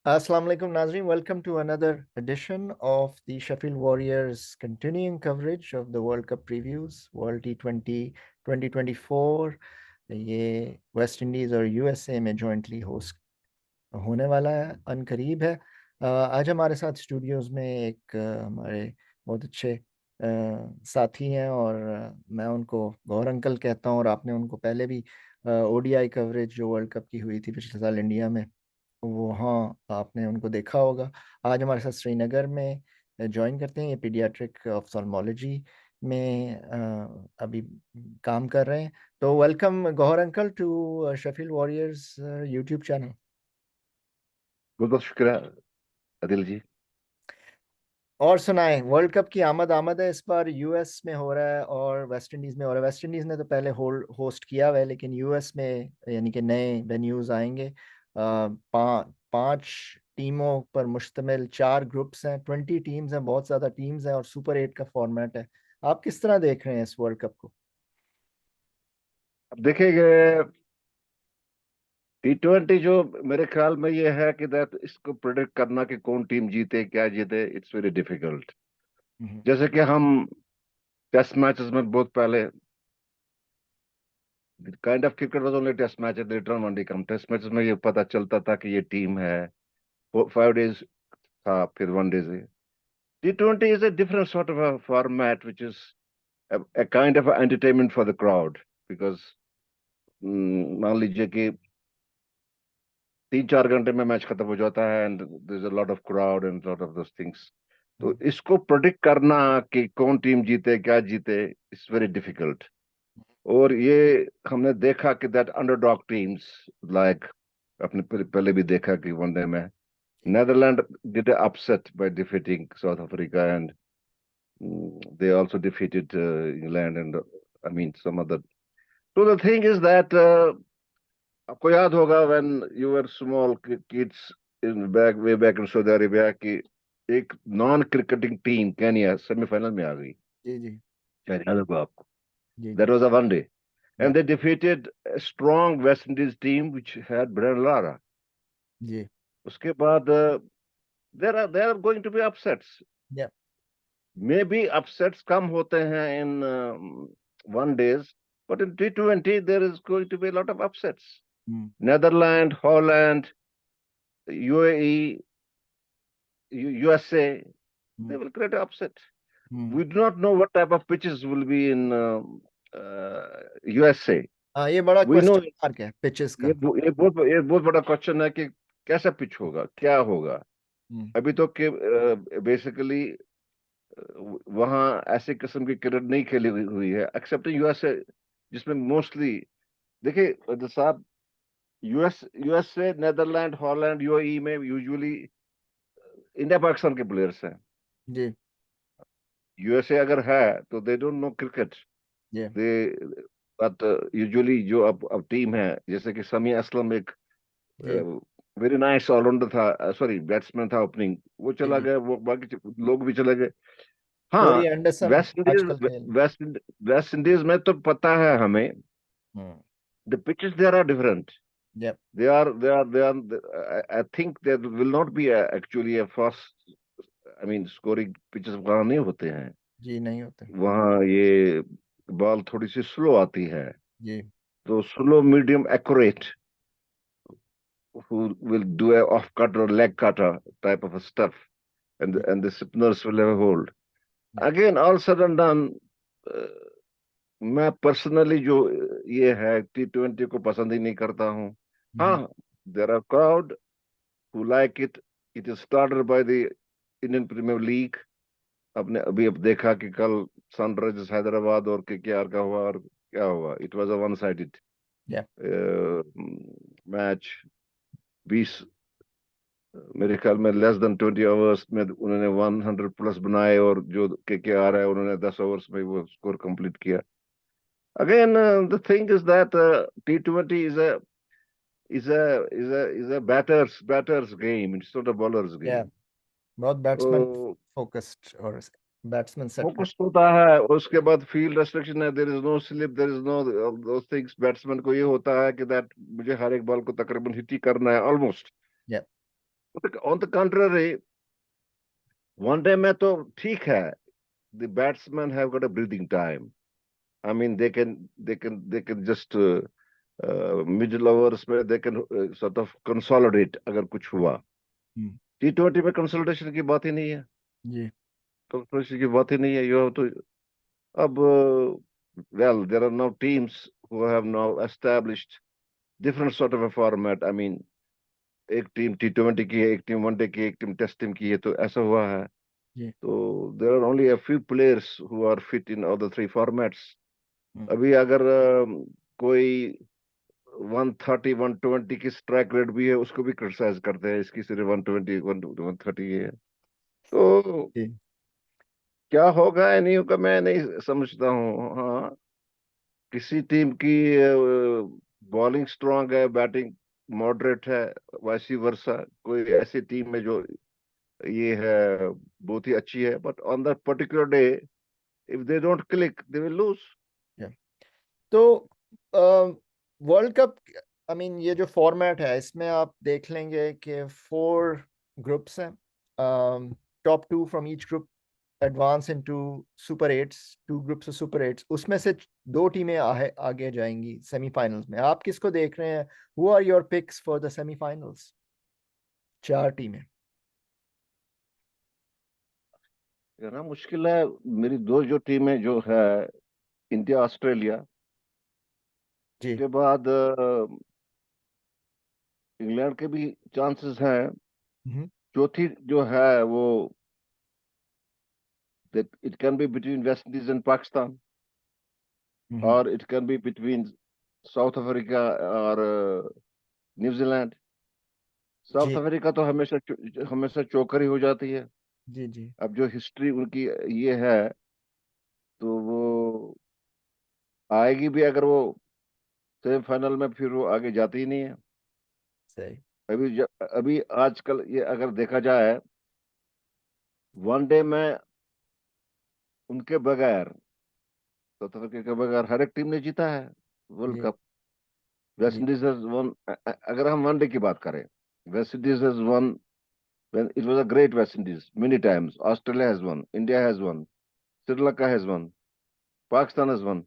Assalamu alaikum, Nazreen. Welcome to another edition of the Sheffield Warriors continuing coverage of the World Cup previews, World T20 2024. ये West Indies और USA में jointly host होने वाला है, अनकरीब है। आज हमारे साथ स्टूडियोज में एक हमारे बहुत अच्छे साथी हैं और मैं उनको गौर अंकल कहता हूँ, और आपने उनको पहले भी ओडीआई कवरेज जो वर्ल्ड कप की हुई थी पिछले साल इंडिया में, वो हाँ आपने उनको देखा होगा। आज हमारे साथ श्रीनगर में ज्वाइन करते हैं, ये पीडियाट्रिक ऑफ्थाल्मोलॉजी में अभी काम कर रहे हैं। तो welcome Gauhar uncle to Sheffield Warriors YouTube channel. बहुत बहुत शुक्रिया आदिल जी। और सुनाएं, वर्ल्ड कप की आमद आमद है, इस बार यूएस में हो रहा है और वेस्ट इंडीज में हो रहा है। वेस्ट इंडीज ने तो पहले होस्ट किया हुआ है, लेकिन यूएस में यानी कि नए वेन्यूज आएंगे। पांच टीमों पर मुश्तमिल 4 ग्रुप्स हैं, 20 टीम्स हैं, बहुत ज्यादा टीम्स हैं और सुपर 8 का फॉर्मेट है। आप किस तरह देख रहे हैं इस वर्ल्ड कप को? अब देखेंगे T20 जो मेरे ख्याल में ये है कि दैट इसको प्रेडिक्ट करना कि कौन टीम जीते क्या जीते, इट्स वेरी डिफिकल्ट। हम्म। जैसे कि हम टेस्ट मैचेस में बहुत पहले kind of cricket was only test match, later on one day come. Test matches में ये पता चलता था कि ये टीम है। 5 days था, फिर 1 day से। T20 is a different sort of a format which is a kind of entertainment for the crowd because मान लीजिए कि 3-4 घंटे में मैच खत्म हो जाता है and there is a lot of crowd and lot of those things. तो इसको प्रोडिक्ट करना कि कौन टीम जीते क्या जीते इट्स वेरी डिफिकल्ट। और ये हमने देखा कि दैट अंडरडॉग टीम्स लाइक अपने पहले भी देखा कि वनडे में Netherland did upset by defeating south Africa and they also defeated England and I mean some other. So the thing is that आपको याद होगा when you were small kids in back way back in Saudi Arabia की एक non cricketing team Kenya semifinal में आ गई। जी जी। शायद याद होगा आपको। जी दैट जी। Was a one day yeah. And they defeated a strong West Indies team which had Brian Lara. जी। उसके बाद there are going to be upsets. या। मे बी अपसेट्स कम होते हैं in one days, but in T20 there is going to be a lot of upsets. Hmm. Netherlands, Holland, UAE, USA, they hmm. will create an upset. Hmm. We do not know what type of pitches will be in USA. हाँ, ये बड़ा We know question mark है pitches का। ये बहुत बड़ा question है कि कैसा पिच होगा, क्या होगा। हम्म। अभी तो के बेसिकली वहाँ ऐसे किस्म की क्रिकेट नहीं खेली हुई है एक्सेप्ट यूएसए, जिसमें मोस्टली देखिए साहब, यूएसए, नेदरलैंड, हॉलैंड, यूएई में यूजुअली इंडिया पाकिस्तान के प्लेयर्स हैं। जी। यूएसए अगर है तो दे डोंट नो क्रिकेट। जी दे बट यूजुअली जो अब टीम है, जैसे कि समी असलम एक जी। वेरी नाइस ऑलराउंडर था, सॉरी बैट्समैन था ओपनिंग, वो जी चला जी। गया, वो बाकी लोग भी चले गए। कोरी हाँ, एंडरसन वेस्ट इंडीज आजकल खेल। वेस्ट वेस्ट इंडीज में तो पता है हमें, hmm. The pitches there are different. Yep. they are I think there will not be actually a fast, I mean scoring pitches वहां नहीं होते हैं। जी नहीं होते। वहाँ ये बॉल थोड़ी सी स्लो आती है, जी तो slow medium accurate, who will do a off cut or leg cutter type of a stuff, जी। and the spinners will have a hold. Yup. Again, all said and done, uh, मैं personally जो ये है T20 को पसंद ही नहीं करता हूँ। हम्म। हाँ, there are crowd who like it. It is started by the Indian Premier League. आपने अभी अब देखा कि कल सनराइजर्स हैदराबाद और केकेआर का हुआ और क्या हुआ, it was a one sided yup. Match. 20, मेरे ख्याल में लेस देन 20 आवर्स में उन्होंने 100 प्लस बनाए, और जो केकेआर है उन्होंने 10 ओवर्स में वो स्कोर कंप्लीट किया। Again the thing is that T20 is a batter's game. It's not a bowler's yup. game. बहुत बैट्समैन तो फोकस्ड और बैट्समैन सेट कर। फोकस होता है, उसके बाद फील्ड रेस्ट्रिक्शन है, there is no slip, there is no those things. Batsman को ये होता है कि दैट मुझे हर एक बॉल को तकरीबन हिट ही करना है almost. Yep. On the contrary, one day में तो ठीक है, the batsman have got a breathing time. I mean they can just middle overs में they can sort of consolidate अगर कुछ हुआ. हम्म, T20 में कंसोलिडेशन की बात ही नहीं है. जी कंसोलिडेशन की बात ही नहीं है. यू तो अब well, there are now teams who have now established different sort of a format. I mean, एक टीम T20 की है, एक टीम वनडे की है, एक टीम टेस्ट टीम की है, तो ऐसा हुआ है. जी. तो there are only a few players who are fit in all the three formats. हम्म, अभी अगर कोई 130 120 की स्ट्राइक रेट भी है, उसको भी क्रिटिसाइज करते हैं, इसकी सिर्फ 120 130 है. तो जी. क्या होगा या नहीं होगा मैं नहीं समझता हूँ. हाँ, किसी टीम की बॉलिंग स्ट्रांग है, बैटिंग मॉडरेट है, वैसी वर्षा कोई ऐसी टीम में जो ये है बहुत ही अच्छी है, but on that particular day if they don't click they will lose. Yeah. तो वर्ल्ड कप, आई मीन ये जो फॉर्मेट है इसमें आप देख लेंगे कि 4 ग्रुप्स हैं. Top 2 from each group advance into super eights, 2 groups of super eights. उसमें से 2 टीमें आगे जाएंगी सेमीफाइनल्स में. आप किसको देख रहे हैं? Who are your picks for the semifinals? 4 टीमें. ये ना मुश्किल है. मेरी दो जो टीमें जो है, इंडिया ऑस्ट्रेलिया, जी. उसके बाद इंग्लैंड के भी चांसेस हैं. हम्म. चौथी जो है वो it can be between West Indies and Pakistan, हम्म, और it can be between south Africa और न्यूजीलैंड. साउथ जी अफ्रीका तो हमेशा हमेशा चौकर ही हो जाती है. जी जी. अब जो हिस्ट्री उनकी ये है, तो वो आएगी भी अगर वो सेमीफाइनल में, फिर वो आगे जाती ही नहीं है. सही. अभी आजकल ये अगर देखा जाए, वनडे में उनके बगैर, साउथ अफ्रीका के बगैर हर एक टीम ने जीता है वर्ल्ड जी कप. वेस्ट जी इंडीज हैज वन. अगर हम वनडे की बात करें, West Indies has won when it was a great West Indies many times. Australia has won, India has won, Sri Lanka has won, Pakistan has won.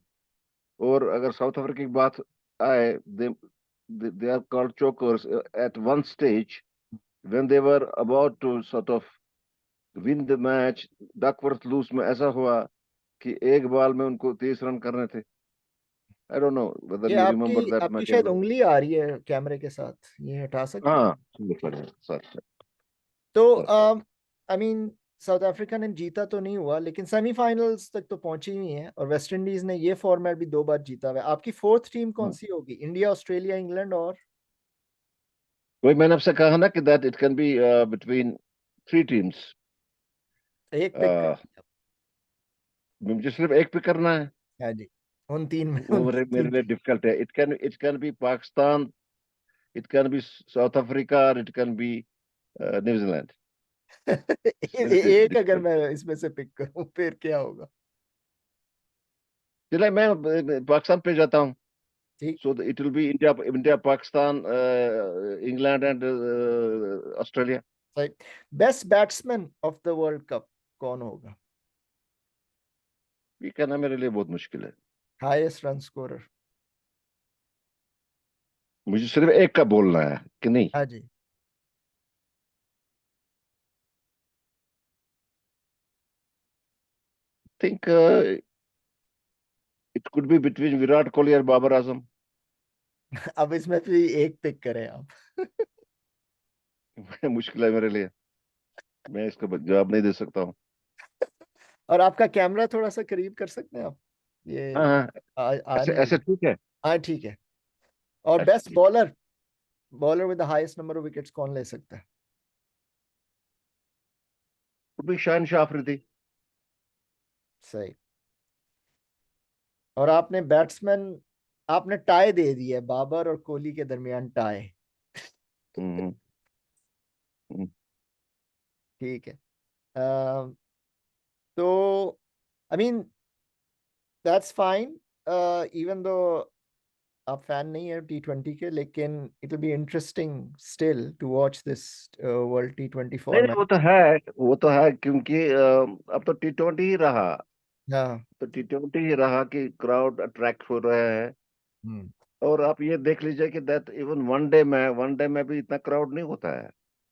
और अगर south Africa की बात आए, they are called chokers at one stage when they were about to sort of win the match. Duckworth Lewis में ऐसा हुआ कि एक बॉल में उनको 30 रन करने थे. आई डोंट नो वेदर ये यू आपकी रिमेम्बर दैट आपकी मैच. शायद उंगली आ रही है कैमरे के साथ, ये हटा सकते हैं? हाँ, सॉरी सॉरी तो sorry. I mean south Africa ने जीता तो नहीं हुआ, लेकिन सेमीफाइनल्स तक तो पहुंची हुई है, और वेस्ट इंडीज ने ये फॉर्मेट भी 2 बार जीता हुआ है. आपकी 4th टीम कौन सी होगी? इंडिया, ऑस्ट्रेलिया, इंग्लैंड और? वही मैंने आपसे कहा ना कि that it can be between three teams. एक पिक कर. मुझे सिर्फ एक पिक करना है. हाँ जी. उन 3 में, वो उन मेरे 3 लिए टीम. डिफिकल्ट है. It can be Pakistan, it can be south Africa, और it can be New Zealand. It's very एक अगर डिफिकल्ट. मैं इसमें से पिक करूं फिर क्या होगा? चलिए मैं पाकिस्तान पे जाता हूँ. ठीक. So it will be India, India Pakistan, England and Australia. सही. Best batsman of the world cup कौन होगा? ये कहना मेरे लिए बहुत मुश्किल है. Highest run scorer? मुझे सिर्फ एक का बोलना है कि नहीं. हाँ जी. Think it could be between Virat Kohli और बाबर आजम. अब इसमें भी एक पिक करें आप. मुश्किल है मेरे लिए. मैं इसका जवाब नहीं दे सकता हूँ. और आपका कैमरा थोड़ा सा करीब कर सकते हैं आप? ये हाँ हाँ, आ ऐसे नहीं ऐसे रही. ठीक है. हाँ ठीक है. और अच्छा बेस्ट ठीक है. Bowler, bowler with the highest number of wickets कौन ले सकता है? कुड बी शान शाह अफरीदी. सही. और आपने बैट्समैन, आपने टाई दे दी है, बाबर और कोहली के दरमियान टाई. हम्म, हम्म. ठीक है. तो I mean that's fine. Even though आप फैन नहीं है T20 के, लेकिन it will be interesting still to watch this world T20 नहीं नहीं, फॉर्मेट। वो तो है क्योंकि अब तो T20 ही रहा। हाँ। तो T20 ही रहा कि क्राउड अट्रैक्ट हो रहे हैं। हम्म। और आप ये देख लीजिए कि दैट इवन वन डे में भी इतना क्राउड नहीं होता है।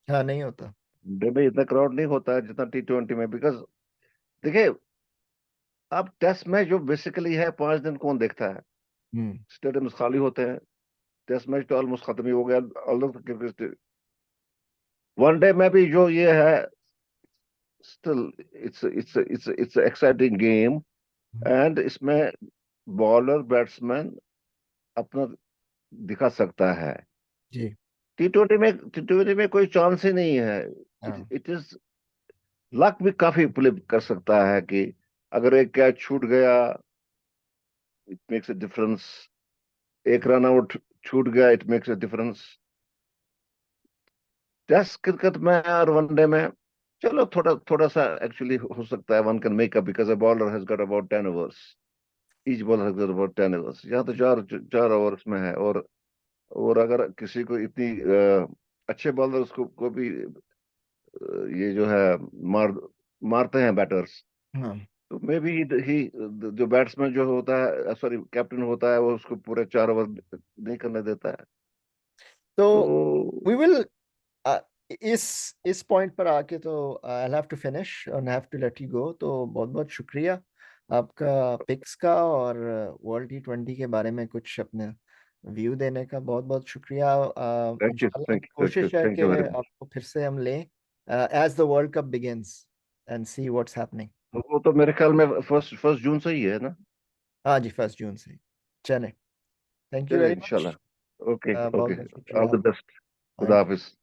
हाँ, नहीं होता। डे में इतना क्राउड नहीं होता है जितना T20 में, बिकॉज देखिए, अब टेस्ट मैच जो बेसिकली है 5 दिन कौन देखता है? हम्म। स्टेडियम खाली होते हैं। टेस्ट मैच तो ऑलमोस्ट खत्म ही हो गया। ऑलमोस्ट क्रिकेट वनडे में भी जो ये है, still it's exciting game. And इसमें बॉलर बैट्समैन अपना दिखा सकता है। जी। टी ट्वेंटी में कोई चांस ही नहीं है। हाँ। इट इज लक भी काफी प्ले कर सकता है कि अगर एक कैच छूट गया, इट मेक्स अ डिफरेंस। एक रन आउट छूट गया, it makes a difference. Test cricket में और वनडे में चलो थोड़ा थोड़ा सा एक्चुअली हो सकता है, one can make up because a bowler has got about 10 overs. Each bowler has got about 10 overs. यहाँ तो चार चार ओवर्स में है। और अगर किसी को इतनी अच्छे बॉलर्स को भी ये जो है मार मारते हैं बैटर्स, हाँ। तो मे बी ही जो बैट्समैन जो होता है, सॉरी कैप्टन होता है, वो उसको पूरे 4 ओवर नहीं करने देता है। तो तो वी विल, इस पॉइंट पर आके तो आई हैव टू फिनिश और have to let you go. तो बहुत बहुत शुक्रिया आपका पिक्स का, और वर्ल्ड T20 के बारे में कुछ अपने व्यू देने का बहुत बहुत शुक्रिया। थैंक यू, इंशाल्लाह थैंक यू, थैंक यू, कोशिश है थैंक कि यू वेरी मच। आपको फिर से हम लें as the world cup begins and see what's happening. वो तो मेरे ख्याल में फर्स्ट फर्स्ट जून से ही है ना? हाँ जी, 1 जून से। चले, थैंक यू चलिए वेरी मच। इंशाल्लाह। ओके, बहुत ओके। बहुत ऑल शुक्रिया द आपका। बेस्ट। खुदा थैंक यू। हाफिज।